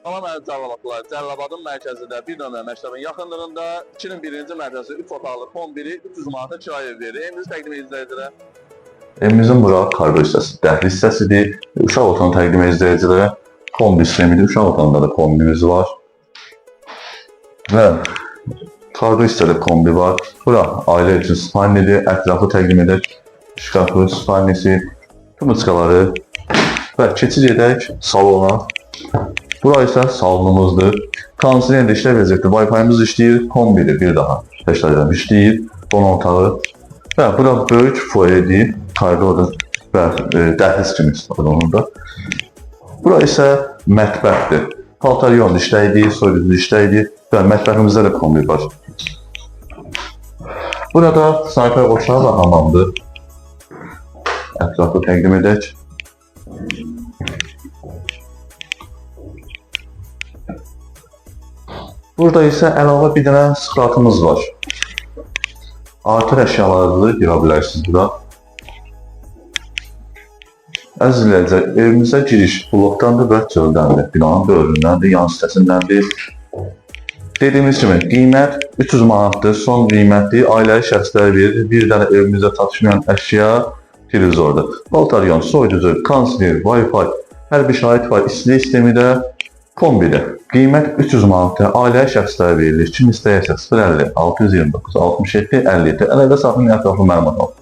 Salam əziz cavablar. Cəlilabadın mərkəzində bir nömrə məktəbin yaxınlığında 2001-ci mərkəzi 3 otaqlı kombini 300 manata kirayə verir. Evimizi təqdim edəcəklərə. Evimizin bura korridor hissəsi, dəhliz hissəsidir. Uşaq otağını təqdim edəcəklərə. Kombi sistemidir. Uşaq otağında da kombimiz var. Və korridor hissədə kombi var. Bura ailə üçün spalnidir. Ətrafı təqdim edək. Şkafı, spalnisi, tumuçkaları və keçid edək salona. Bura isə salonumuzdur. Kondisioner də işlə vəziyyətdə. Wi-Fi-miz işləyir. Kombidir bir daha. Təşkil işləyir. Qonaq otağı. Və bura böyük foyedir. Koridordur və dəhliz kimi istifadə olunur. Bura isə mətbəxdir. Paltaryon işləyir, soyuducu işləyir və mətbəximizdə də kombi var. Burada sanitar qoşağı və hamamdır. Ətrafı təqdim edək. Burada isə əlavə bir dənə skratımız var. Artır əşyalarınızı yığa bilərsiniz bura. Əziz izləyicilər, evimizə giriş blokdandır və çöldəndir. Binanın dövründəndir, yan sitəsindəndir. Dediyimiz kimi, qiymət 300 manatdır, son qiymətdir. Ailəli şəxslər verir. Bir dənə evimizə çatışmayan əşya televizordur. Paltaryon, soyuducu, kondisioner, Wi-Fi, hər bir şahid var. İstilik sistemi də kombidir. Qiymət 300 manatdır. Ailəli şəxslərə verilir. Kim istəyirsə 050 629 67 57 əlaqə saxlayın ətraflı məlumat alın.